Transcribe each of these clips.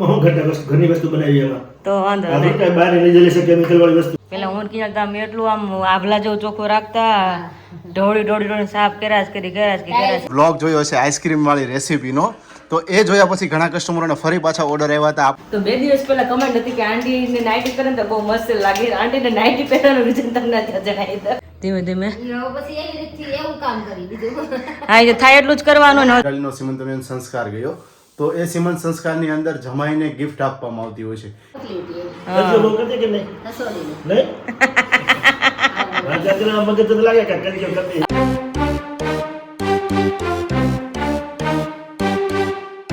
હું ઘરની વસ્તુ બનાવી એમાં તો વાંધો આ નહીં. કઈ બહાર લઈ જઈ શકે કેમિકલ વાળી વસ્તુ પેલા હું કીધા તમે એટલું આમ આભલા જેવું ચોખ્ખું રાખતા ઢોળી સાફ કર્યા જ કરી વ્લોગ જોયો હશે આઈસ્ક્રીમ વાળી રેસીપીનો, તો એ જોયા પછી ઘણા કસ્ટમરોને ફરી પાછા ઓર્ડર આવ્યા હતા. તો 2 દિવસ પહેલા કમેન્ટ હતી કે આંટી ને નાઇટી પહેરે ને તો બહુ મસ્ત લાગે. આંટી ને નાઇટી પહેરવાનું રીઝન તમને જણાવી દો. ધીમે ધીમે પછી એવી રીતથી એવું કામ કરી દીધું. હા એ થાય એટલું જ કરવાનું ને. ગાડીનો સીમંતનો સંસ્કાર ગયો, તો એ સીમંત સંસ્કારની અંદર જમાઈને ગિફ્ટ આપવામાં આવતી હોય છે. એટલે બહુ કરતી કે નહીં નહીં રાજા મગજ તો લાગે કે કરજો કરતી.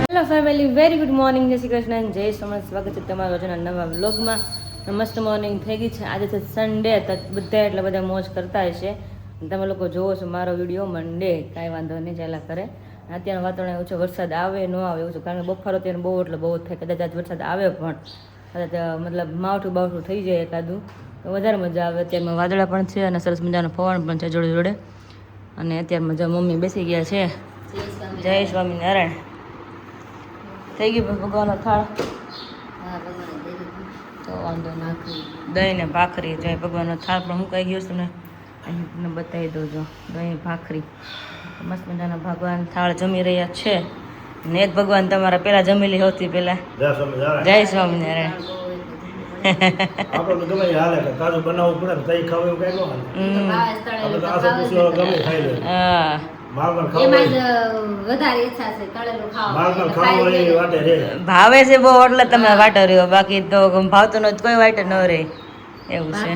Hello family, very good morning, જય શ્રી કૃષ્ણ, જય સોમનાથ. સ્વાગત છે તમારું આજના નવા વ્લોગમાં. મસ્ત મોર્નિંગ થઈ ગઈ છે. આજે છે સન્ડે, તો બધા એટલે બધા મોજ કરતા હશે. તમે લોકો જોવો છો મારો વિડીયો મંડે, કાંઈ વાંધો નહીં, ચાલ્યા કરે. અત્યારનું વાતાવરણ એવું છે, વરસાદ આવે ન આવે એવું છે, કારણ કે બફારો ત્યારે બહુ એટલે બહુ જ થાય. કદાચ આજ વરસાદ આવે પણ કદાચ મતલબ માવઠું બાવઠું થઈ જાય એકાદું તો વધારે મજા આવે. અત્યારમાં વાદળા પણ છે અને સરસ મજાનો પવન પણ છે જોડે જોડે. અને અત્યારમાં જો મમ્મી બેસી ગયા છે. જય સ્વામિનારાયણ. થઈ ગયું ભગવાનનો થાળ? તો વાંધો નાખી દહીં ને ભાખરી જાય ભગવાનનો થાળ પણ હું કહી ગયો છું ને, અહીં તમને બતાવી દઉં. જો દહીં ભાખરી મસ્ત મજાના ભગવાન થાળ જમી રહ્યા છે. ને એક ભગવાન તમારા પેલા જમેલી હોતી પેલા. જય સ્વામિનારાયણ. આપણે તો ગમે હાલે કે તાજું બનાવવું પડે ને તઈ ખાવ એવું કઈ ન હાલે. આપણે તો આસો પૂછો ગમે ખાઈ લે. હા માલમાં ખાવું વધારે ઈચ્છા છે તળેલું માલમાં ખાવું એ વાટે રે. ભાવે છે બહુ એટલે તમે વાટો રહ્યો, બાકી તો ભાવતો નો કોઈ વાટે ન રહે એવું છે.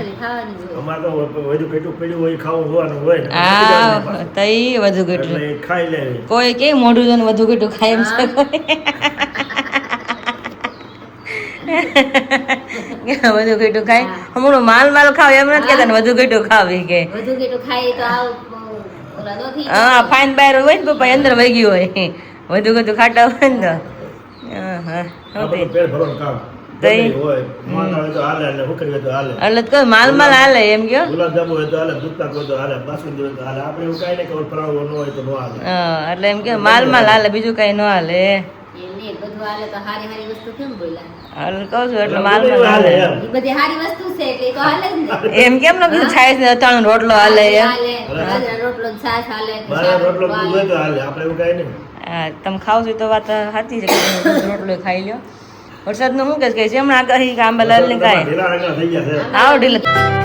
અમારે તો વધુ પેટું પડ્યું હોય ખાવું હોવાનું હોય ને હા તઈ વધુ કેટલું એટલે ખાઈ લે. કોઈ કે મોઢું જોઈને વધુ કેટલું ખાય એમ છે વધુ કેટલું ખાય. હમણાં માલ ખાવ એમ નથી કેતા ને વધુ કેટલું ખાવી કે વધુ કેટલું ખાઈ તો આવ ઓલા નો થઈ હા ફાઈન બહાર હોય ને પપ્પા અંદર વહી ગયું હોય વધુ કેટલું ખાટા હોય ને તો હા આપણે તો પેટ ભરવાનું કામ તઈ હોય. માલ હોય તો હાલે ને હુકરી હોય તો હાલે. એટલે તો માલ હાલે એમ કયો. ગુલાબ જાંબુ હોય તો હાલે, દૂધ પાક હોય તો હાલે, બાસુંદી હોય તો હાલે. આપણે એવું કાંઈ નહીં કે ફરાળો ન હોય તો ન હાલે. હા એટલે એમ કે માલ હાલે, બીજું કઈ ન હાલે. એને બધું હાલે તો હારી હારી વસ્તુ કેમ બોલ્યા? એટલે કહું છું એટલે માલ હાલે એમ. એ બધી હારી વસ્તુ છે એટલે તો હાલે જ ને. એમ કેમ ન કીધું છાશ ને અથાણું રોટલો હાલે એમ. હાલે બાજરા રોટલો ને છાશ હાલે કે મારે શાક રોટલો રોટલો દૂધ હોય તો હાલે. આપણે એવું કાંઈ નહીં. હા તમે ખાવ છો તો વાત સાચી છે કે રોટલો ખાઈ લ્યો. વરસાદનું શું કે છે હમણાં આગાહી કે આંબાલાલ ને કાંઈ ઢીલા રંગના થઈ ગયા છે. આવો ઢીલા.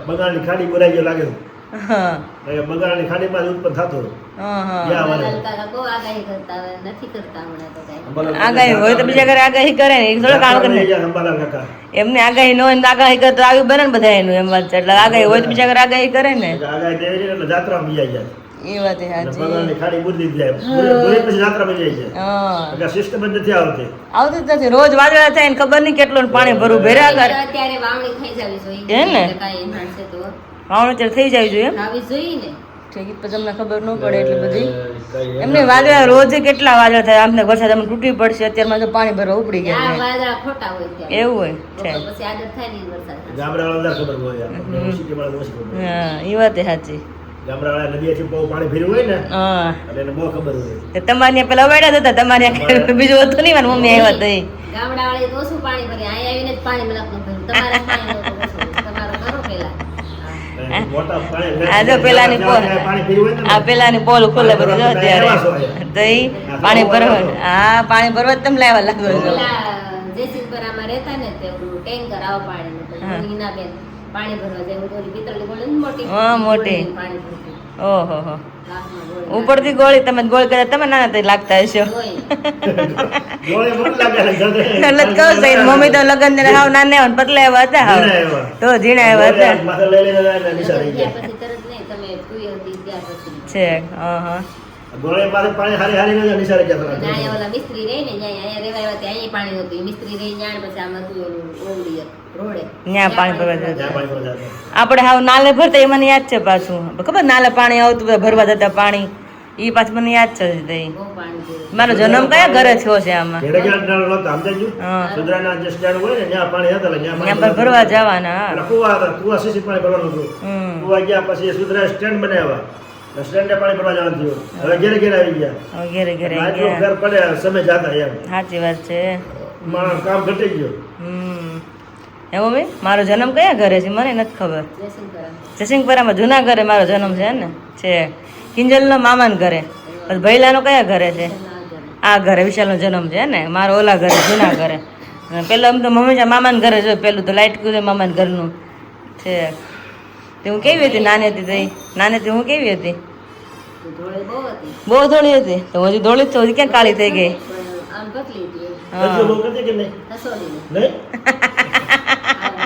બગાડની ખાડી બોરાઈ ગયો લાગે. હા બગાડની ખાડીમાં જ ઉત્પન્ન થતું. હા બહુ આગાહી કરતા હવે નથી કરતા હમણાં તો કાંઈ. આગાહી હોય તો બીજા ઘરે આગાહી કરે ને, થોડો કામ કરે. અંબાલાલ કાકા એમને આગાહી ન હોય ને આગાહી કરે તો આવી બને ને બધા એનું એમ વાત છે. એટલે આગાહી હોય તો બીજા ઘરે આગાહી કરે ને. આગાહી દેવી છે એટલે જાત્રામાં બીજાઈ જાય. એ વાત એ અને સાચી. બગાડની ખાડી બુદ્ધિ જાય. બુરી પછી જાત્રામાં જાય છે. હા એટલે સિસ્ટમ જ નથી આવતી. આવતું જ નથી. રોજ વાદળા થાય ને ખબર નહીં કેટલું પાણી ભરવું ભેરા કરે. અત્યારે વાવણી થઈ જવી જોઈએ. હે ને? કાંઈ માણસે તો વાવણી ત્યારે થઈ જાય જોઈએ એમ. આવી જોઈએ ને. ઠીક પછી તમને ખબર ન પડે એટલી બધી. કઈ એમને વાદળા રોજ કેટલા વાદળા થાય, આમને વરસાદ અમને તૂટી પડશે, અત્યારમાં તો પાણી ભરવા ઉપડી આ ગયા છે. વાદળા ખોટા હોય ત્યારે. એવું હોય છે. પછી આદત થાય ને ઈ વરસાદ. ગામડાવાળા ખબર હોય. આપણે સિટીવાળા ઓછી ખબર હોય. હા એ વાત એ સાચી. ગામડાવાળા નદીએથી બહુ પાણી ભર્યું હોય ને હા એટલે એને બહુ ખબર હોય. તમારે ત્યાં પેલા વેડા હતા, તમારે ત્યાં બીજું હતું નહીં. મારી મમ્મી આવ્યા તઈ ગામડાવાળાએ તો ઓછું પાણી ભરે. અહીંયા આવીને જ પાણી મતલબ ભર્યું. તમારે પાણી નહોતું ઓછું. તમારો કરો પેલા. અને મોટા પાણી આ જો પેલાની પોલ, પાણી ભર્યું હોય ને આ પેલાની પોલ ખુલ્લે બધી જો અત્યારે તઈ પાણી ભરવા. હા પાણી ભરવા જ તમે લાવ્યા લાગો છો. પેલા જેસીપરામાં રહેતા ને તે ઓલું ટેન્કર આવ પાણીનું. પછી હિનાબેન પાણી ભરવા જાય. ઓલી પિત્તળની ગોળી ને મોટી. હા, મોટી. પાણી ભરતી. ઓહો હો લાખમાં ગોળી. ઉપરથી ગોળી તમે ગોળ કર્યા, તમે નાના તઈ લાગતા હશો. હોય. ગોળે મોટી લાગે છે ગધે. એટલે જ કહું છું મમ્મી તો લગન ને હાવ નાના હોય ને પતલા એવા હતા હાવ. ઝીણા એવા. તો ઝીણા એવા હતા માથે લઈ લઈને નિશા રહી ત્યાર ગયા. પછી તરત નહીં તમે કુઈ હતી ત્યાર પછી. છે. હા હા ગોળે પાસે પાણી હારી ને નિશાળે ગયા હતા. અહીંયા ઓલા મિસ્ત્રી રહે ને અહીંયા રહેવા આવ્યા ત્યાં પાણી હતું. ઈ મિસ્ત્રી રહી ત્યાં પછી આમ હતું ઓલું ઓવડી રોડે ત્યાં પાણી ભરવા જતા. જ્યાં પાણી ભરવા જતા. આપણે હાવ નાલે ભરતા એ મને યાદ છે પાછું ખબર નાલે પાણી આવતું બધા ભરવા જતા પાણી એ પાછું મને યાદ છે તઈ. બહુ પાણી પીવું. મારો જન્મ કયા ઘરે થયો છે આમાં ઘેરે ઘેર નળ નહોતા, સમજાયું? હા. સુધરાના જે સ્ટેન્ડ હોય ને ત્યાં પાણી હતા એટલે ત્યાં પર ભરવા જવાના હા. એટલે કુવા હતા, કુવા સીસી પાણી ભરવાનું હતું. હમ. કુવા ગયા પછી એ સુધરા સ્ટેન્ડ બનાવ્યા, સ્ટેન્ડે પાણી ભરવા જવાનું થયું. હવે ઘેરે ઘેરે આવી ગયા. હવે ઘેરે ઘેરે આટલું ગયા ઘર પડે સમય જાતા એમ સાચી વાત છે માણસ કામ ઘટી ગયો. એવું ભાઈ મારો જન્મ કયા ઘરે છે મને નથી ખબર જયસિંહપુરા. જયસિંહપુરામાં જૂના ઘરે મારો જન્મ છે ને છે કિંજલનો મામાના ઘરે પછી ભૈલાનો કયા ઘરે છે આ ઘરે વિશાલનો જન્મ છે ને મારો ઓલા ઘરે જૂના ઘરે અને પેલા આમ તો મમ્મી મામાના ઘરે જો પેલું તો લાઈટ કૂદે મામાના ઘરનું છે તે હું કેવી હતી નાની હતી તઈ નાની હું કેવી હતી ધોળી બહુ હતી બહુ થોડી હતી તો હજી ધોળી જ તો હજી ક્યાં કાળી થઈ ગઈ પણ આમ પતલી હતી એમ. હા. કંજુ બહુ કરતી કે નહીં? હસોડીને. નહીં?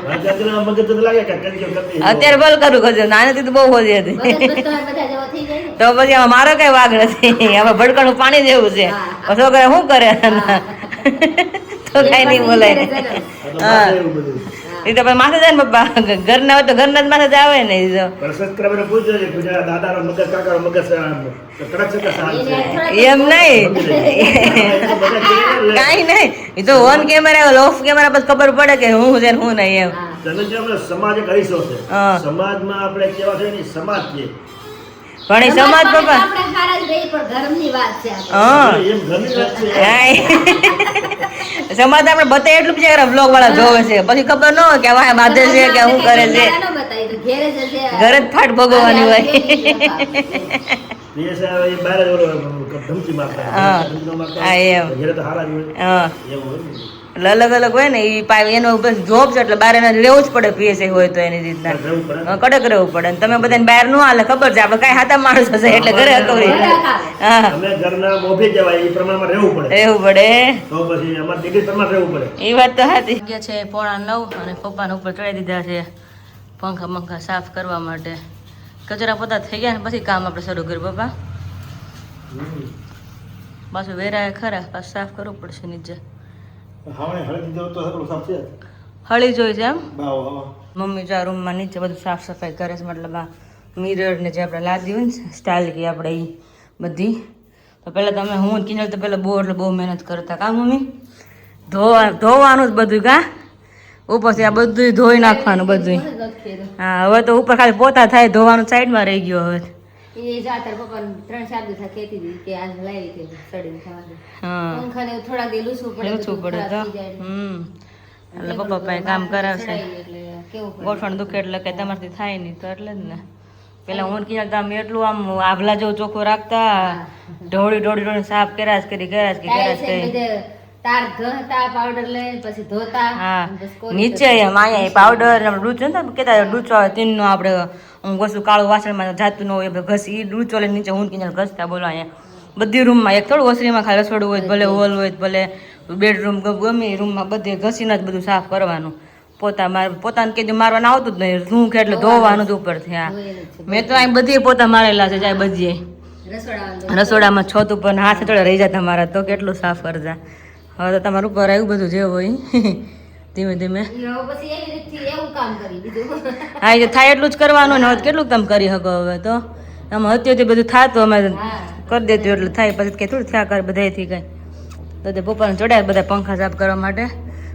રાજ્યના મગજ તો લાગે કે કંજુ કરતી. અત્યારે બોલ કરું ખોજે નાની હતી તો બહુ ખોજી હતી મગજ બસ બધા જેવા થઈ જાય ને. તો પછી આમાં મારો કઈ વાગ નથી આમાં ભડકાનું પાણી જેવું છે છોકરા શું કરે તો કઈ નહીં બોલાય ને આ તો માથે એવું બધું. એ તો પછી માથે જાય ને પપ્પા ઘરના હોય તો ઘરના જ માથે જ આવે ને એ તો પણ સબસ્ક્રાઇબરને પૂછજો કે ગુજરાત દાદાનો મગજ કાકાનો મગજ કડક છે કે સારું છે? એને થોડા એમ નહીં બધા clear લે. કાંઈ નહીં એ તો ઓન કેમેરા ઓફ કેમેરા પછી ખબર પડે કે હું છે ને હું નહીં એમ હા. તને જે આપણે સમાજ એક અરીસો છે. હા. સમાજમાં આપણે કેવા છે ને સમાજ છે. પણ એ સમાજ સમાજમાં પપ્પા આપણે હારા જ રહીએ, પણ ધર્મની વાત છે આપણે. હા એમ ઘણી વાત છે. હાય. સમાજ આપણે બતાવે એટલું બિચારા બ્લોગ વાળા જોવે છે પછી ખબર ન હોય કે વાહ બાંધે છે કે શું કરે છે ના બતાવી તો ઘેરે જ છે. ઘરે જ ફાટ ભોગવવાની હોય એ છે હવે એ બહાર જ ઓલો ધમકી મારતા હોય. હા. ધમકી ન મારતા હા, હોય. એમ. ઘરે તો હારા જ હોય. હા એવું હોય ને. એટલે અલગ અલગ હોય ને એ પાઇપ એનો જોબ છે એટલે બહાર એને રહેવું જ પડે પીએસઆઈ હોય તો એની રીતના રહેવું પડે. હા, કડક રહેવું પડે અને તમે બધાને બહાર ન હાલે ખબર છે આપણે કાંઈ હાથા માણસ હશે એટલે ઘરે હકવરી હા અમે ઘરના મોભી કહેવાય એ પ્રમાણમાં રહેવું પડે. રહેવું પડે તો પછી અમારે ડિગ્રી પ્રમાણે રહેવું પડે. એ વાત તો સાચી ગયા છે 8:45 અને પપ્પાને ઉપર ચડાવી દીધા છે પંખા પંખા સાફ કરવા માટે કચરા પોતા થઈ ગયા ને પછી કામ આપણે શરૂ કર્યું પપ્પા પાછું વેરાય ખરા પાછું સાફ કરવું પડશે નીચે હાવણે હળદી દેવું તો સારું સાફ છે. હળી જોઈ છે એમ બાવો, બાવો. મમ્મી જો આ રૂમમાં નીચે બધું સાફ સફાઈ કરે છે મતલબ આ મિરર ને જે આપણે લાદી હોય ને સ્ટાઇલ કે આપણે એ બધી તો પહેલાં તમે હું કિંજલ તો પહેલાં બહુ મહેનત કરતા કા મમ્મી ધોવાનું જ બધું કા ઉપરથી આ બધું ધોઈ નાખવાનું બધું હા હવે તો ઉપર ખાલી પોતા થાય ધોવાનું સાઈડમાં રહી ગયો હવે એ જાતર પપ્પાને 3-4 દિવસ કહેતી હતી કે આજ લાવી હતી સડીને ખાવા. હા પંખાને થોડાક દી લૂસવું પડે લૂછવું પડે તો ખરાબ થઈ જાય. એટલે પપ્પા પાસે કામ કરાવશે ચડાવી એટલે કેવું પડે. ગોઠવણ દુખે એટલે કે તમારથી થાય નહીં તો એટલે જ ને પેલા હું કિંજલ તમે એટલું આમ આભલા જેવું ચોખ્ખું રાખતા ઢોળી સાફ કર્યા જ કરી ટાઈલ્સ એ બધે તાર ધોતા પાવડર લઈને પછી ધોતા હા બસ કોરી નીચે એમ અહીંયા પાવડર ડૂચ ને કેતા ડૂચો આવે તીનનો આપણે હું ઘસું કાળું વાસણમાં જાતું ન હોય એ ઘસી એ ડૂચો લઈને નીચે હું કિંજલ ઘસતા બોલો અહીંયા બધી રૂમમાં એક થોડું ઓસરીમાં ખાલી રસોડું હોય તો ભલે હોલ હોય તો ભલે બેડરૂમ ગમે એ રૂમમાં બધે ઘસીને જ બધું સાફ કરવાનું પોતાને કીધું મારવાનું આવતું જ નહીં રૂમ કે એટલે ધોવાનું જ ઉપરથી હા મેં તો અહીં બધી પોતા મારેલા છે જાય બધીએ રસોડામાં રસોડામાં છત ઉપર ને હાથ થોડા રહી જતા મારા તો કેટલું સાફ કરતા હવે તો તમારું ઉપર આવ્યું બધું જે હોય ધીમે ધીમે પછી એવી રીતથી એવું કામ કરી દીધું. હા એ થાય એટલું જ કરવાનું ને હવે કેટલું તમે કરી શકો હવે તો આમ હતી બધું થતું અમે કરી દેતું એટલે થાય પછી કે થોડું થયા કરે બધાથી કઈ તો તે પપ્પાને ચડાય બધા પંખા સાફ કરવા માટે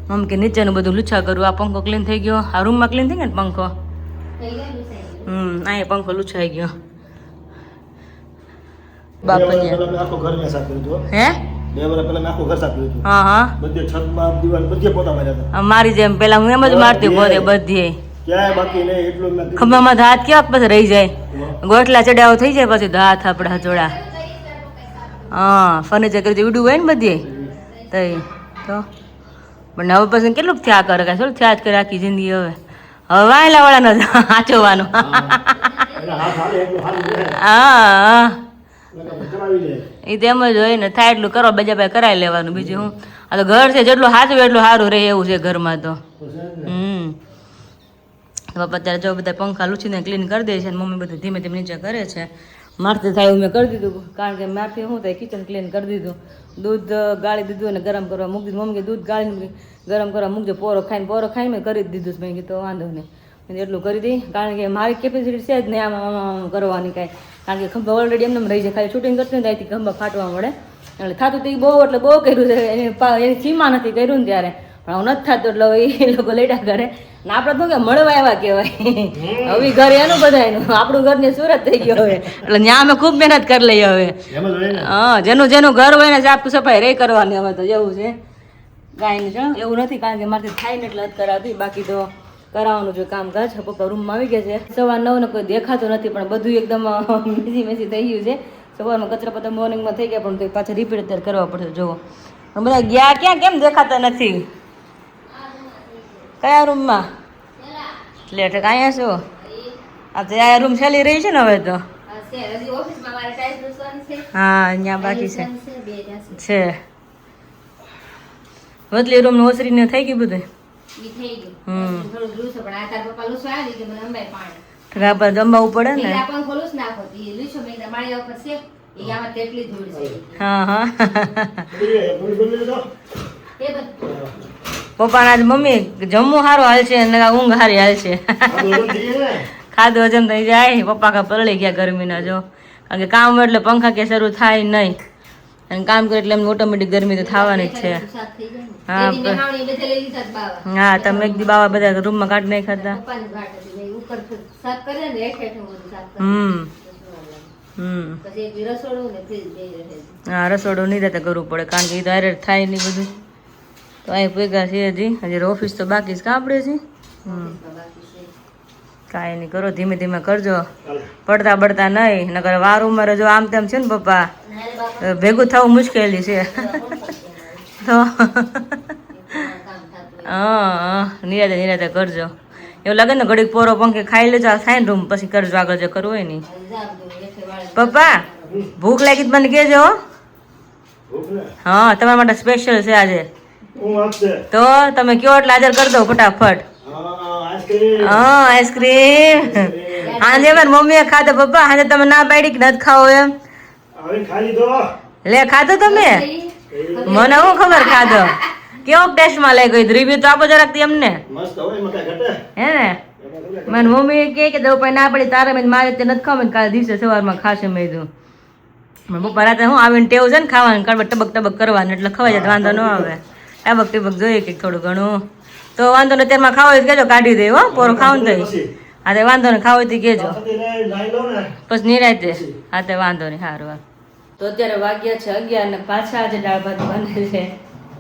મમ્મી કે નીચેનું બધું લૂછા કરું આ પંખો ક્લીન થઈ ગયો આ રૂમમાં ક્લીન થઈ ગયો ને પંખો થઈ ગયું ને સાહેબ. અહીંયા પંખો લૂછાઈ ગયો બે વર્ષ બાપા પહેલા મેં આખું ઘર મેં સાફ કર્યું હતું. હે 2 વર્ષ પહેલા મેં આખું ઘર સાફ કર્યું હતું. હા હા બધે છતમાં દિવાલ બધે પોતા માર્યા હતા. આ મારી જેમ પેલા હું એમ જ મારતી પોતે બધી ક્યાંય બાકી નહીં એટલું મેં કર્યું. ખંભામાં તો હાથ કેવા પછી રહી જાય ગોટલા ચડાવો થઈ જાય પછી તો હાથ આપણા હચોડા હા ફર્નિચર કરી ઉડું હોય ને બધી તઈ તો પણ હવે પછી કેટલુંક થયા કરે કાંઈ થોડું થયા જ કરે આખી જિંદગી હવે હવે વાયલા વાળાનો હાચવવાનું એટલે હાથ હાલે એટલું હાલ રહે. હા એટલે ચડાવી લે. એ તો એમ જ હોય ને થાય એટલું કરો બીજા ભાઈ કરાવી લેવાનું બીજું હું આ તો ઘર છે જેટલું સાચું એટલું સારું રહે એવું છે ઘરમાં તો તો છે જ ને. તો પપ્પા અત્યારે જો બધા પંખા લૂછીને ક્લીન કરી દે છે અને મમ્મી બધું ધીમે ધીમે નીચે કરે છે મારથી થાય એવું મેં કરી દીધું, કારણ કે મારથી શું થાય કિચન ક્લીન કરી દીધું, દૂધ ગાળી દીધું અને ગરમ કરવા મૂકી દીધું. મમ્મી દૂધ ગાળીને ગરમ કરવા મૂકજો, પોરો ખાઈને મેં કરી જ દીધું. મેં કીધું તો વાંધો નહીં, મેં એટલું કરી દઈ, કારણ કે મારી કેપેસિટી છે જ નહીં આમ કરવાની કાંઈ, કારણ કે ખંભા ઓલરેડી એમને રહી જાય, ખાલી શૂટિંગ કરતી ને ત્યાંથી ખંભા ફાટવા મળે. એટલે થતું તો બહુ એટલે બહુ કર્યું છે, એની સીમા નથી કર્યું ને ત્યારે, પણ હું નથી થતું એટલે એ લોકો લેટા કરે ને આપણે તો કે મળવા એવા કહેવાય. હવે ઘર એનું બધા એનું, આપણું ઘર ને સુરત થઈ ગયો હવે, એટલે ત્યાં અમે ખૂબ મહેનત કરી લઈએ હવે. હા, જેનું ઘર હોય ને સાફ સફાઈ રે કરવાની હવે તો જેવું છે કાંઈ નહીં. એવું નથી, કારણ કે મારાથી થાય ને એટલે જ કરાવતી, બાકી તો કરાવવાનું છે કામકાજ. પપ્પા રૂમમાં આવી ગયા છે, 9:15 ને કોઈ દેખાતું નથી, પણ બધું એકદમ મેસી થઈ ગયું છે. સવારમાં કચરા પત્તા મોર્નિંગમાં થઈ ગયા, પણ પાછા રિપીટ અત્યારે કરવા પડશે. જુઓ પણ બધા ગયા ક્યાં, કેમ દેખાતા નથી? કયા રૂમમાં? લેટ અહીંયા શું? આ તો આ રૂમ ચાલી રહી છે ને હવે તો. હા, અહીંયા બાકી છે. વતલી રૂમ ઓસરીને થઈ ગયું બધું. જમવું પડે ને. હા હા. પપ્પા ના મમ્મી જમવું સારું હાલ છે ને ઊંઘ સારી હાલ છે. ખાધું હજમ થઈ જાય. પપ્પા કા પલળી ગયા ગરમીના, જો કારણ કે કામ એટલે પંખા કે શરૂ થાય નહીં, અને કામ કરે એટલે એમને ઓટોમેટિક ગરમી તો થવાની જ છે. હા, તમે એક દી બાવા બધા રૂમમાં કાઢી નહીં ખાતા. હા, રસોડું નહીં રહેતા કરવું પડે, કારણ કે એ ડાયરેક્ટ થાય નહીં બધું. તો અહીં ભેગા છે હજી ઓફિસ તો બાકી જ કાપડે છે. કાંઈ નહીં, કરો ધીમે ધીમે કરજો, પડતા પડતા નહીં, નકર વાર ઉંમરે જો આમ તેમ છે ને પપ્પા ભેગું થવું મુશ્કેલી છે. તો હા, નિરાતે કરજો. એવું લાગે ને ઘડીક પોરો પંખે ખાઈ લેજો, થાય ને રૂમ, પછી કરજો આગળ જે કરવું હોય નહીં. પપ્પા ભૂખ લાગી મને કહેજો. હા, તમારા માટે સ્પેશિયલ છે આજે, તો તમે કયો એટલે હાજર કરી દો ફટાફટ. હા, આઈસ્ક્રીમ આજે મારી મમ્મીએ ખાધો. પપ્પા આજે તમે ના પાડી કે નથી ખાવો એમ? લે ખાધો તમે? મને શું ખબર ખાધો? કેવો ટેસ્ટમાં લઈ ગઈ? રિવ્યુ તો આપો જરાક એમને. હે ને, મારી મમ્મી કે દઉં ના પડી તારે મેં મારે તે નથી ખાવ, કાલે દિવસે સવારમાં ખાશે મેં કીધું. પપ્પા રાતે હું આવીને ટેવ છે ને ખાવાનું, કારણ ટબક ટબક કરવાનું, એટલે ખવાય જાય, વાંધો ન આવે. ટબક ટબક જોઈએ કે થોડું ઘણું તો વાંધો ને. તેમાં ખાવ હોય કેજો, કાઢી દે હો, પોરો ખાવું ને તો. હા, તે વાંધો ને, ખાવ હોય તો કેજો, પછી નિરાતે. હા, તે વાંધો નહીં. સારું. તો અત્યારે વાગ્યા છે 11 ને પાછા આજે દાળ ભાત બને છે.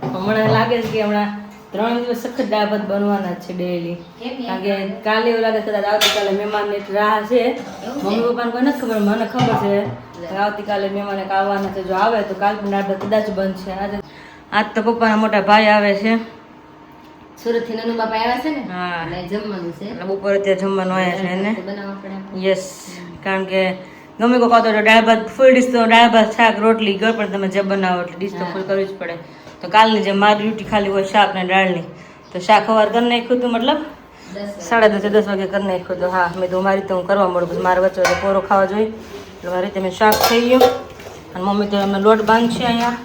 હમણાં લાગે છે કે હમણાં 3 દિવસ સખત દાળ ભાત બનવાના જ છે ડેઈલી, કારણ કે કાલે એવું લાગે કદાચ આવતીકાલે મહેમાનની રાહ છે. મમ્મી પપ્પાને કોઈ નથી ખબર, મને ખબર છે આવતીકાલે મહેમાન આવવાના છે. જો આવે તો કાલ પણ દાળ ભાત કદાચ બનશે. આજ તો પપ્પાના મોટા ભાઈ આવે છે સુરત થી, નનુ બાપા આવ્યા છે ને. હા, જમવાનું છે એટલે બપોરે ત્યાં જમવાનું આવ્યા છે એને. યસ, કારણ કે ગમે કોઈ કહો તો દાળ ભાત ફૂલ ડીશ, તો દાળ ભાત શાક રોટલી ગળ પણ તમે જે બનાવો એટલે ડીશ તો ફૂલ કરવી જ પડે. તો કાલની જે મારી ડ્યુટી ખાલી હોય શાક ને દાળની, તો શાક સવાર કરી નાખ્યું હતું, મતલબ 10:30 વાગે કરી નાખ્યું હતું. હા, મેં તો મારી રીતે હું કરવા મળું, પછી મારે વચ્ચે પોરો ખાવા જોઈએ એટલે મારી રીતે મેં શાક થઈ ગયું. અને મમ્મી તો અમે લોટ બાંધશે અહીંયા,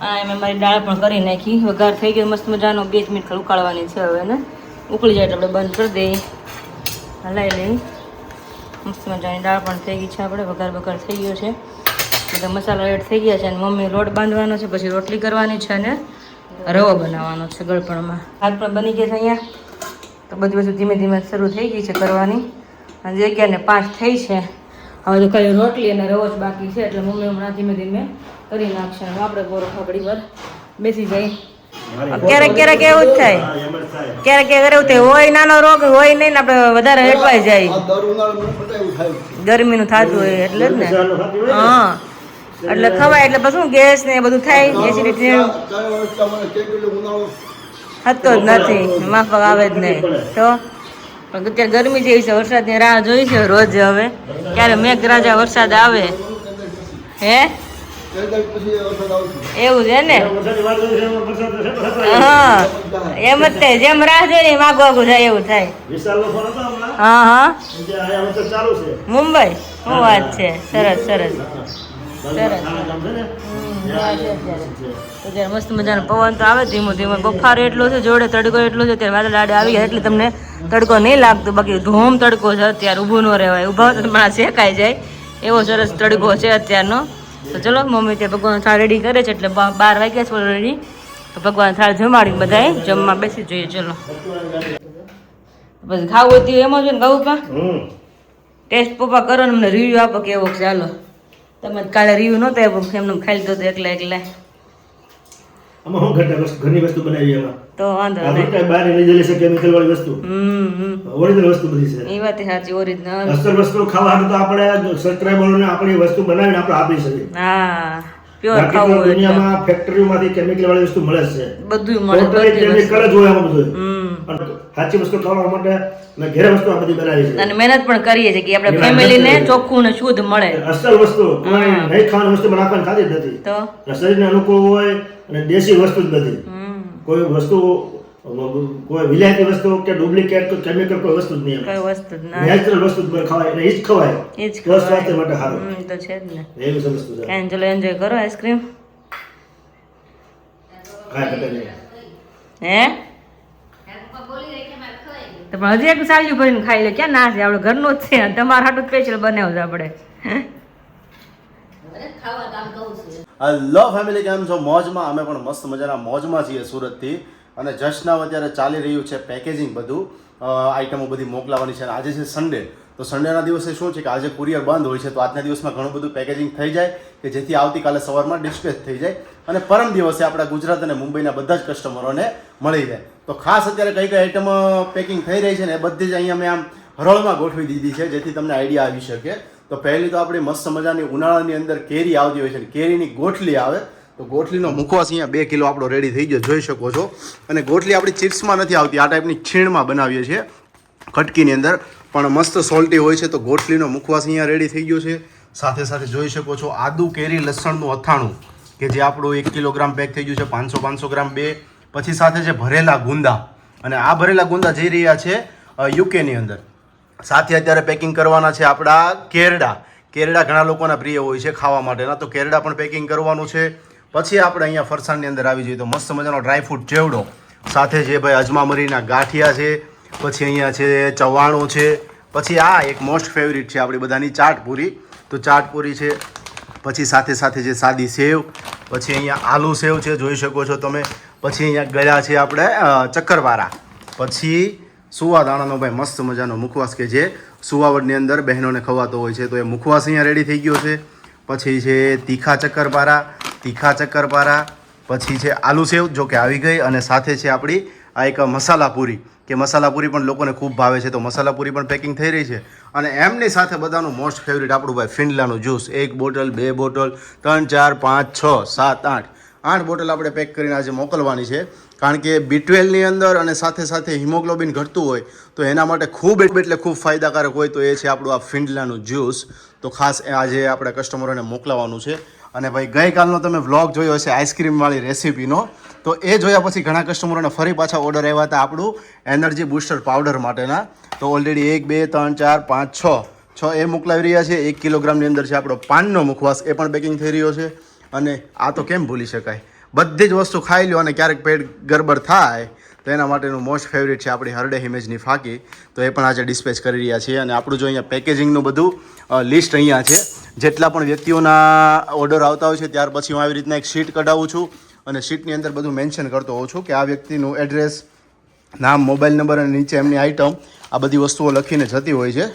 અને મેં મારી દાળ પણ કરી નાખી. વઘાર થઈ ગયો મસ્ત મજાનો, 2 મિનિટ ખાલી ઉકાળવાની છે હવે ને. ઉકળી જાય એટલે આપણે બંધ કરી દઈએ, હલાવી લઈએ. મસ્ત મજાની દાળ પણ થઈ ગઈ છે, આપણે વઘાર બઘાર થઈ ગયો છે, બધા મસાલા એડ થઈ ગયા છે. અને મમ્મી લોટ બાંધવાનો છે, પછી રોટલી કરવાની છે અને રવો બનાવવાનો છે ગળપણમાં. ભાત પણ બની ગયા છે અહીંયા, તો બધી વસ્તુ ધીમે ધીમે શરૂ થઈ ગઈ છે કરવાની. અને 11 ને 5 થઈ છે, હવે તો ખાલી રોટલી અને રવો જ બાકી છે, એટલે મમ્મી હમણાં ધીમે ધીમે કરી નાખશે. આપણે પોરો ખાકડી પર બેસી જાય. ક્યારેક ક્યારેક એવું જ થાય, ક્યારેક ક્યારેક એવું થાય, હોય નાનો રોગ હોય નહીં ને આપણે વધારે હેઠવાઈ જાય, ગરમીનું થતું હોય એટલે જ ને. હા, એટલે ખવાય એટલે પછી શું ગેસ ને બધું થાય, એસિડિટી થતો જ નથી, માફક આવે જ નહીં. તો પણ અત્યારે ગરમી જેવી છે, વરસાદની રાહ જોઈ છે રોજ. હવે ક્યારે મેઘરાજા વરસાદ આવે. હે એવું છે ને વરસાદની વાત કરી છે, એમાં વરસાદ તો છે, તો હતો. હા એમ જ થાય જેમ રાહ જોઈને એમ આગું આગું જાય એવું થાય વિશાલનો ફોન હતો હમણાં. હા હા જે આયા વરસાદ ચાલુ છે. મુંબઈ શું વાત છે સરસ સરસ સરસ. ગામ છે ને? તો જ્યારે મસ્ત મજાનો પવન તો આવે ધીમો ધીમો બફારો એટલો છે જોડે તડકો એટલો છે ત્યારે વાદળ આડે આવી ગયા એટલે તમને તડકો નહીં લાગતો બાકી ધોમ તડકો છે અત્યારે ઊભું ન રહેવાય ઊભા હોય તો માણસ શેકાઈ જાય એવો સરસ તડકો છે અત્યારનો તો ચલો મમ્મી ત્યાં ભગવાન થાળ રેડી કરે છે એટલે 12 વાગ્યા છે ઓલરેડી તો ભગવાન થાળ જમાડી બધાએ જમવા બેસી જોઈએ ચલો પછી ખાવું હતું એમાં છે ને ખાવું પા ટેસ્ટ પપ્પા કરો ને અમને રિવ્યુ આપો કેવો છે ચાલો તમે કાલે રિવ્યુ નહોતા આપ્યો એમને ખાઈ લીધો તો એકલા એકલા આમાં શું ઘટે વસ્તુ, ઘરની વસ્તુ બનાવી એમાં. તો વાંધો આ નહીં બધી બહાર લઈ જઈ શકે કેમિકલ વાળી વસ્તુ. ઓરિજિનલ વસ્તુ બધી છે. એ વાત સાચી ઓરિજિનલ અસલ વસ્તુ ખાવા હાટુ તો આપણે સબસ્ક્રાઇબરોને આપણી વસ્તુ બનાવીને આપણે આપી શકીએ. હા પ્યોર બાકી ખાવું તો હોય એટલે દુનિયામાં ફેક્ટરીઓમાંથી કેમિકલ વાળી વસ્તુ મળે જ છે. બધું મળે Totally બધી વસ્તુ. chemical જ હોય આમાં બધું. અને સાચી વસ્તુ ખાવા માટે મેં ઘરે વસ્તુ આ બધી બનાવી છે. અને મહેનત પણ કરીએ છીએ કે આપણે મહેનત ફેમિલીને કરીએ. ચોખ્ખું ને શુદ્ધ મળે અસલ વસ્તુ કોઈ નહીં ખાવાની વસ્તુ બનાવવાની થતી જ નથી. તો શરીરને અનુકૂળ હોય અને દેશી વસ્તુ જ બધી. કોઈ વસ્તુ કોઈ વિલાયતી વસ્તુ કે ડુપ્લિકેટ કે કેમિકલ કોઈ વસ્તુ જ નહીં. કઈ વસ્તુ જ ના નેચરલ વસ્તુ જ ખવાય એટલે એ જ ખવાય. એ જ તો સ્વાસ્થ્ય માટે સારું. તો છે જ ને એવી વસ્તુ છે. કાંઈ ચલો એન્જોય કરો આઈસ્ક્રીમ કાંઈ ઘટે નહીં. હે તો પણ હજી એક સાલ્યું ભરીને ખાઈ લે ક્યાં ના છે આપણે ઘરનું જ છે તમારા હાટું સ્પેશિયલ બનાવ્યું છે આપણે ખાવા તો આમ કહું છું હેલો ફેમિલી, કેમ છો? મોજમાં? અમે પણ મસ્ત મજાના મોજમાં છીએ સુરતથી. અને જસ્ટ નાવ અત્યારે ચાલી રહ્યું છે પેકેજિંગ બધું, આઈટમો બધી મોકલાવાની છે. અને આજે છે સન્ડે, તો સન્ડેના દિવસે શું છે કે આજે કુરિયર બંધ હોય છે, તો આજના દિવસમાં ઘણું બધું પેકેજિંગ થઈ જાય કે જેથી આવતીકાલે સવારમાં ડિસ્પેચ થઈ જાય અને પરમ દિવસે આપણા ગુજરાત અને મુંબઈના બધા જ કસ્ટમરોને મળી જાય. તો ખાસ અત્યારે કઈ કઈ આઈટમ પેકિંગ થઈ રહી છે ને એ બધી જ અહીંયા મેં આમ હરોળમાં ગોઠવી દીધી છે જેથી તમને આઈડિયા આવી શકે. તો પહેલી તો આપણી મસ્ત મજાની ઉનાળાની અંદર કેરી આવતી હોય છે, કેરીની ગોઠલી આવે. તો ગોઠલીનો મુખવાસ અહીંયા 2 કિલો આપણો રેડી થઈ ગયો, જોઈ શકો છો. અને ગોઠલી આપણી ચિપ્સમાં નથી આવતી, આ ટાઈપની છીણમાં બનાવીએ છીએ કટકીની અંદર, પણ મસ્ત સોલ્ટી હોય છે. તો ગોઠલીનો મુખવાસ અહીંયા રેડી થઈ ગયો છે. સાથે સાથે જોઈ શકો છો આદુ કેરી લસણનું અથાણું કે જે આપણું 1 કિલોગ્રામ પેક થઈ ગયું છે, 500 ગ્રામ 2. પછી સાથે છે ભરેલા ગુંદા, અને આ ભરેલા ગુંદા જઈ રહ્યા છે યુકેની અંદર. સાથે અત્યારે પેકિંગ કરવાના છે આપણા કેરડા. કેરડા ઘણા લોકોના પ્રિય હોય છે ખાવા માટેના, તો કેરડા પણ પેકિંગ કરવાનું છે. પછી આપણે અહીંયા ફરસાણની અંદર આવી જઈએ તો મસ્ત મજાનો ડ્રાયફ્રૂટ ચેવડો, સાથે છે ભાઈ અજમામરીના ગાંઠિયા છે, પછી અહીંયા છે ચવાણું છે, પછી આ એક મોસ્ટ ફેવરિટ છે આપણી બધાની ચાટપુરી, તો ચાટપુરી છે. પછી સાથે સાથે છે સાદી સેવ, પછી અહીંયા આલુ સેવ છે, જોઈ શકો છો તમે. પછી અહીંયા ગયા છે આપણે ચક્કરવાળા, પછી સુવાદાણાનો ભાઈ મસ્ત મજાનો મુખવાસ કે જે સુવાવડની અંદર બહેનોને ખવાતો હોય છે, તો એ મુખવાસ અહીંયા રેડી થઈ ગયો છે. પછી છે તીખા ચક્કરપારા, પછી છે આલુ સેવ જો કે આવી ગઈ, અને સાથે છે આપણી આ એક મસાલા પૂરી કે મસાલા પૂરી પણ લોકોને ખૂબ ભાવે છે, તો મસાલા પૂરી પણ પેકિંગ થઈ રહી છે. અને એમની સાથે બધાનું મોસ્ટ ફેવરિટ આપણું ભાઈ ફિનલાનું જ્યુસ, 1 બોટલ 2 બોટલ 3 4 5 6 7 8 બોટલ આપણે પેક કરીને આજે મોકલવાની છે. કારણ કે B12ની અંદર અને સાથે સાથે હિમોગ્લોબિન ઘટતું હોય તો એના માટે ખૂબ એટલે ખૂબ ફાયદાકારક હોય, તો એ છે આપણું આ ફિનલાનું જ્યુસ. તો ખાસ આજે આપણે કસ્ટમરોને મોકલાવાનું છે. અને ભાઈ ગઈકાલનો તમે વ્લોગ જોયો હશે આઈસ્ક્રીમવાળી રેસીપીનો, તો એ જોયા પછી ઘણા કસ્ટમરોને ફરી પાછા ઓર્ડર આવ્યા હતા આપણું એનર્જી બૂસ્ટર પાવડર માટેના. તો ઓલરેડી 1 2 3 4 5 6 એ મોકલાવી રહ્યા છે. 1 કિલોગ્રામની અંદર છે આપણો પાનનો મુખવાસ, એ પણ પેકિંગ થઈ રહ્યો છે. અને આ તો કેમ ભૂલી શકાય, બધી જ વસ્તુ ખાઈ લો અને ક્યારેક પેટ ગડબડ થાય તો એના માટેનું મોસ્ટ ફેવરિટ છે આપણી હરડે હિમેજની ફાકી, તો એ પણ આજે ડિસ્પેચ કરી રહ્યા છીએ. અને આપણું જો અહીંયા પેકેજિંગનું બધું લિસ્ટ અહીંયા છે, જેટલા પણ વ્યક્તિઓના ઓર્ડર આવતા હોય છે ત્યાર પછી હું આવી રીતના એક શીટ કઢાવું છું અને શીટની અંદર બધું મેન્શન કરતો હોઉં છું કે આ વ્યક્તિનું એડ્રેસ, નામ, મોબાઈલ નંબર અને નીચે એમની આઈટમ, આ બધી વસ્તુઓ લખીને જતી હોય છે.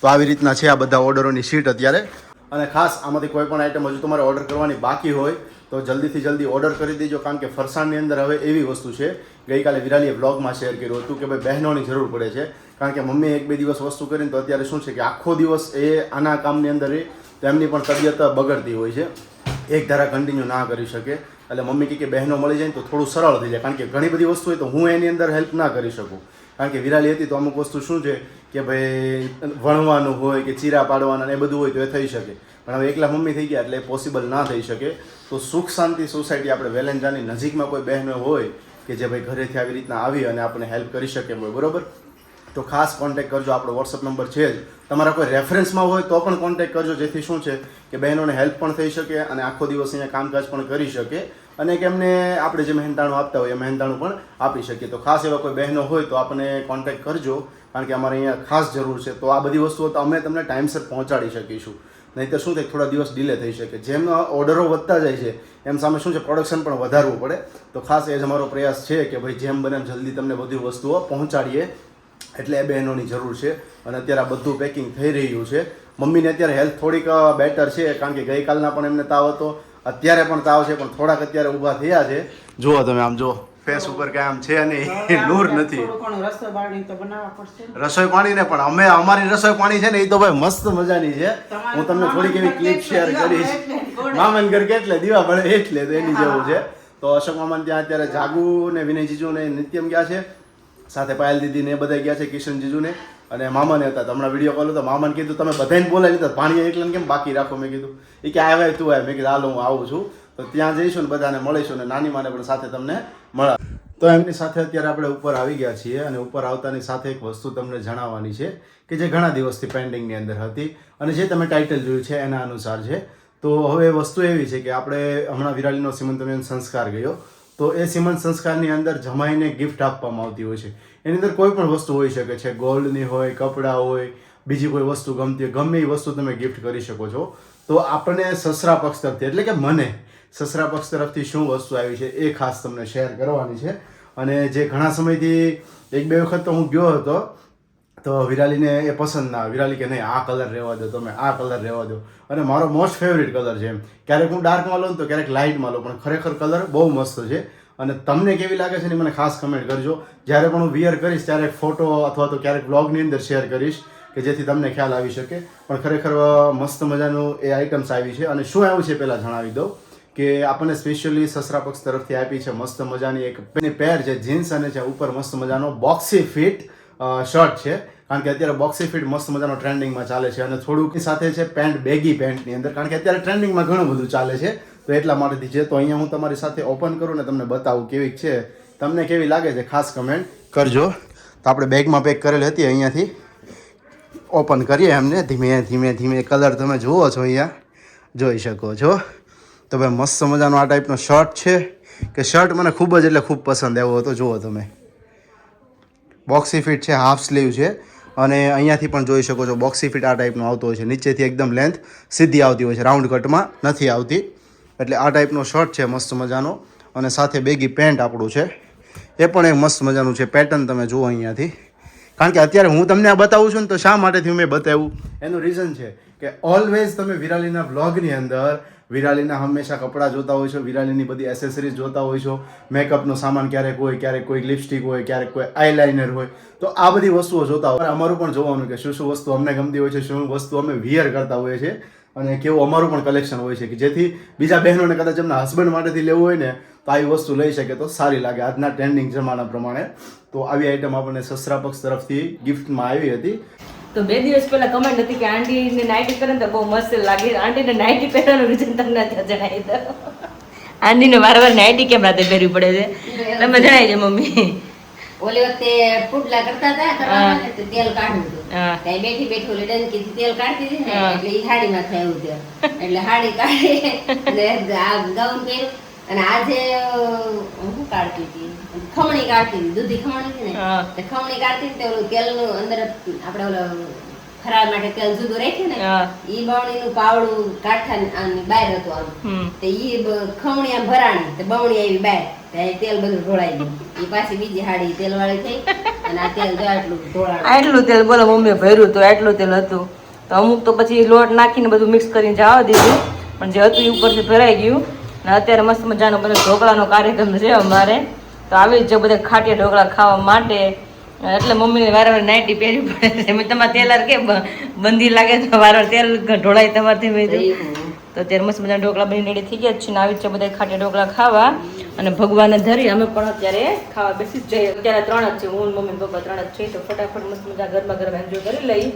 તો આવી રીતના છે આ બધા ઓર્ડરોની શીટ અત્યારે. અને ખાસ આમાંથી કોઈ પણ આઈટમ હજુ તમારે ઓર્ડર કરવાની બાકી હોય તો જલ્દીથી જલ્દી ઓર્ડર કરી દેજો, કારણ કે ફરસાણની અંદર હવે એવી વસ્તુ છે, ગઈકાલે વિરાલીએ બ્લોગમાં શેર કર્યું હતું કે ભાઈ બહેનોની જરૂર પડે છે. કારણ કે મમ્મી 1 2 દિવસ વસ્તુ કરીને તો અત્યારે શું છે કે આખો દિવસ એ આના કામની અંદર રહે તો એમની પણ તબિયત બગડતી હોય છે, એક ધારા કન્ટિન્યુ ના કરી શકે. એટલે મમ્મી કે બહેનો મળી જાય તો થોડું સરળ થઈ જાય, કારણ કે ઘણી બધી વસ્તુ હોય તો હું એની અંદર હેલ્પ ના કરી શકું. કારણ કે વિરાલી હતી તો અમુક વસ્તુ શું છે કે ભાઈ વણવાનું હોય કે ચીરા પાડવાના એ બધું હોય તો એ થઈ શકે, પણ હવે એકલા મમ્મી થઈ ગયા એટલે પોસિબલ ના થઈ શકે. તો સુખ શાંતિ સોસાયટી આપણે વેલેન્જાની નજીકમાં કોઈ બહેનો હોય કે જે ભાઈ ઘરેથી આવી રીતના આવી અને આપણને હેલ્પ કરી શકે હોય, બરોબર, તો ખાસ કોન્ટેક્ટ કરજો. આપણો વોટ્સઅપ નંબર છે જ. તમારા કોઈ રેફરન્સમાં હોય તો પણ કોન્ટેક્ટ કરજો, જેથી શું છે કે બહેનોને હેલ્પ પણ થઈ શકે અને આખો દિવસ અહીંયા કામકાજ પણ કરી શકે અને કે એમને આપણે જે મહેનતાણું આપતા હોય એ મહેનતાણું પણ આપી શકીએ. તો ખાસ એવા કોઈ બહેનો હોય તો આપણને કોન્ટેક્ટ કરજો, કારણ કે અમારે અહીંયા ખાસ જરૂર છે. તો આ બધી વસ્તુઓ તો અમે તમને ટાઈમસર પહોંચાડી શકીશું, નહીંતર શું થાય થોડા દિવસ ડિલે થઈ શકે. જેમ ઓર્ડરો વધતા જાય છે એમ સામે શું છે પ્રોડક્શન પણ વધારવું પડે. તો ખાસ એ જ અમારો પ્રયાસ છે કે ભાઈ જેમ બને એમ જલ્દી તમને બધી વસ્તુઓ પહોંચાડીએ. એટલે એ બહેનોની જરૂર છે અને અત્યારે આ બધું પેકિંગ થઈ રહ્યું છે. મમ્મીને અત્યારે હેલ્થ થોડીક બેટર છે, કારણ કે ગઈકાલના પણ એમને તાવ હતો, અત્યારે પણ તાવ છે, પણ થોડાક અત્યારે ઊભા થયા છે. જુઓ તમે આમ જો ફેસ ઉપર કાંઈ આમ છે નહીં, નૂર નથી. રસોઈ પાણી ને પણ અમારી રસોઈ પાણી છે ને એ તો ભાઈ મસ્ત મજાની છે. હું તમને થોડીક એવી ક્લિપ શેર કરીશ. મામાન ઘર કેટલે દીવા પડે એટલે તો એની જેવું છે. તો અશોક મામાને ત્યાં અત્યારે જાગુ ને વિનય જીજુ ને નિત્યમ ગયા છે, સાથે પાયલ દીદી ને બધા ગયા છે, કિશન જીજુને અને મામાને હતા. તો હમણાં વિડીયો કોલ હતો, મામાને કીધું તમે બધાને બોલાવી લીધા, પાણી એકલા કેમ બાકી રાખો. મેં કીધું એ કે આવે તું આવે. મેં કીધું હાલો હું આવું છું. તો ત્યાં જઈશું ને બધાને મળીશું ને નાની માને પણ સાથે તમને મળા. તો એમની સાથે અત્યારે આપણે ઉપર આવી ગયા છીએ અને ઉપર આવતાની સાથે એક વસ્તુ તમને જણાવવાની છે કે જે ઘણા દિવસથી પેન્ડિંગની અંદર હતી અને જે તમે ટાઇટલ જોયું છે એના અનુસાર છે. તો હવે વસ્તુ એવી છે કે આપણે હમણાં વિરાલીનો સીમંતનો સંસ્કાર ગયો, તો એ સીમંત સંસ્કારની અંદર જમાઈને ગિફ્ટ આપવામાં આવતી હોય છે. એની અંદર કોઈ પણ વસ્તુ હોઈ શકે છે, ગોલ્ડની હોય, કપડાં હોય, બીજી કોઈ વસ્તુ ગમતી હોય, ગમે એ વસ્તુ તમે ગિફ્ટ કરી શકો છો. તો આપણને સસરા પક્ષ તરફથી એટલે કે મને સસરા પક્ષ તરફથી શું વસ્તુ આવી છે એ ખાસ તમને શેર કરવાની છે. અને જે ઘણા સમયથી એક બે વખત તો હું ગયો હતો તો વિરાલીને એ પસંદ ના, વિરાલી કે નહીં આ કલર રહેવા દો, તમે આ કલર રહેવા દો. અને મારો મોસ્ટ ફેવરિટ કલર છે એમ. ક્યારેક હું ડાર્કમાં લઉં તો ક્યારેક લાઇટમાં લઉં, પણ ખરેખર કલર બહુ મસ્ત છે. અને તમને કેવી લાગે છે ને મને ખાસ કમેન્ટ કરજો. જ્યારે પણ હું વિયર કરીશ ત્યારે ફોટો અથવા તો ક્યારેક બ્લોગની અંદર શેર કરીશ કે જેથી તમને ખ્યાલ આવી શકે. પણ ખરેખર મસ્ત મજાનું એ આઇટમ્સ આવી છે. અને શું આવ્યું છે પહેલાં જણાવી દઉં કે આપણને સ્પેશિયલી સસરા પક્ષ તરફથી આપી છે મસ્ત મજાની એક પેર છે, જીન્સ અને છે ઉપર મસ્ત મજાનો બોક્સી ફિટ શર્ટ છે. કારણ કે અત્યારે બોક્સી ફિટ મસ્ત મજાનો ટ્રેન્ડિંગમાં ચાલે છે. અને થોડુંક સાથે છે પેન્ટ, બેગી પેન્ટની અંદર, કારણ કે અત્યારે ટ્રેન્ડિંગમાં ઘણું બધું ચાલે છે. તો એટલા માટેથી છે. તો અહીંયા હું તમારી સાથે ઓપન કરું ને તમને બતાવું કેવી છે, તમને કેવી લાગે છે ખાસ કમેન્ટ કરજો. તો આપણે બેગમાં પેક કરેલી હતી, અહીંયાથી ઓપન કરીએ એમને ધીમે ધીમે ધીમે. કલર તમે જુઓ છો, અહીંયા જોઈ શકો છો. તો ભાઈ મસ્ત મજાનો આ ટાઈપનો શર્ટ છે કે શર્ટ મને ખૂબ જ એટલે ખૂબ પસંદ આવ્યો હતો. જુઓ તમે બોક્સી ફિટ છે, હાફ સ્લીવ છે અને અહીંયાથી પણ જોઈ શકો છો બોક્સી ફિટ આ ટાઈપનો આવતો હોય છે. નીચેથી એકદમ લેન્થ સીધી આવતી હોય છે, રાઉન્ડ કટમાં નથી આવતી. એટલે આ ટાઈપનો શર્ટ છે મસ્ત મજાનો અને સાથે બેગી પેન્ટ આપણું છે એ પણ એક મસ્ત મજાનું છે. પેટર્ન તમે જુઓ અહીંયાથી. કારણ કે અત્યારે હું તમને આ બતાવું છું ને તો શા માટેથી મેં બતાવ્યું એનું રીઝન છે કે ઓલવેઝ તમે વિરાલીના વ્લોગની અંદર વિરાલીના હંમેશા કપડાં જોતા હોય છો, વિરાલીની બધી એસેસરીઝ જોતા હોય છો, મેકઅપનો સામાન ક્યારેક હોય, ક્યારેક કોઈ લિપસ્ટિક હોય, ક્યારેક કોઈ આઈલાઇનર હોય. તો આ બધી વસ્તુઓ જોતા હોય. અમારું પણ જોવાનું કે શું શું વસ્તુ અમને ગમતી હોય છે, શું વસ્તુ અમે વિયર કરતા હોઈએ છીએ અને કેવું અમારું પણ કલેક્શન હોય છે કે જેથી બીજા બહેનોને કદાચ એમના હસબન્ડ માટેથી લેવું હોય ને તો આવી વસ્તુ લઈ શકે તો સારી લાગે આજના ટ્રેન્ડિંગ જમાના પ્રમાણે. તો આવી આઈટમ આપણને સસરા પક્ષ તરફથી ગિફ્ટમાં આવી હતી. તો 2 દિવસ પહેલા કમેન્ટ હતી કે આંટીને નાઇટી પહેરે તો બહુ મસ્ત લાગે. આંટીને નાઇટી પહેરવાનું રીઝન તમને જણાવી દો. આંટીને વારવાર નાઇટી કેમ રાતે પહેરવી પડે છે તમે જણાવી દો મમ્મી. ઓલી વખતે પુડલા કરતા હતા કરવાનું ને તો તેલ કાઢવું હતું. ત્યાં બેઠી બેઠી ઓલી ડંકીથી તેલ કાઢતી હતી ને એટલે ઈ હાડીમાં થયું તેલ. એટલે હાડી કાઢી અને આ ગાઉન પહેર્યું. અને આજે હું કાઢતી હતી, ખમણી કાઢતી હતી, દૂધી ખમણી હતી ને તે ખમણી કાઢતી હતી. ઓલું તેલનું અંદર આપણે ઓલું ખરાબ માટે તેલ જુદું રાખ્યું ને ઈ બવણીનું પાવડું કાઠા બહાર હતું આમ. તે ઈ ખમણી આમ ભરાણી તે બવણી આવી બહાર, તેલ બધું ઢોળાઈ ગયું. ઈ પાછી બીજી હાડી તેલ વાળી થઈ અને આ તેલ જો આટલું ઢોળાણું. આટલું તેલ બોલો મમ્મીએ ભર્યું તો આટલું તેલ હતું. તો અમુક તો પછી લોટ નાખીને બધું મિક્સ કરીને જવા દીધું, પણ જે હતું એ ઉપરથી ભરાઈ ગયું. અને અત્યારે મસ્ત મજાનો બધો ઢોકળાનો કાર્યક્રમ છે અમારે. તો આવી જ બધે ખાટિયા ઢોકળા ખાવા માટે એટલે મમ્મીને વારવાર નાઇટી પહેરવી પડે છે. મેં તમારે તેલ કે બંધી લાગે તો વારવાર તેલ ઢોળાય તમારથી મેં તો અત્યારે મસ્ત મજાના ઢોકળા બની રેડી થઈ ગયા છે ને આવી છે બધા ખાટિયા ઢોકળા ખાવા અને ભગવાનને ધરી અમે પણ અત્યારે ખાવા બેસી જ જઈએ. અત્યારે 3 જ છે, હું મમ્મી પપ્પા 3 જ છે. તો ફટાફટ મસ્ત મજા ગરમા ગરમ એન્જોય કરી લઈ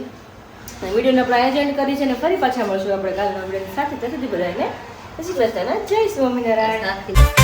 વિડીયોને આપણે એજેન્ટ કરી છે ને ફરી પાછા મળશું આપણે કાલના વિડીયોની સાથે. ત્યાં સુધી બધાને જય શ્રી કૃષ્ણ, જય સ્વામિનારાયણ.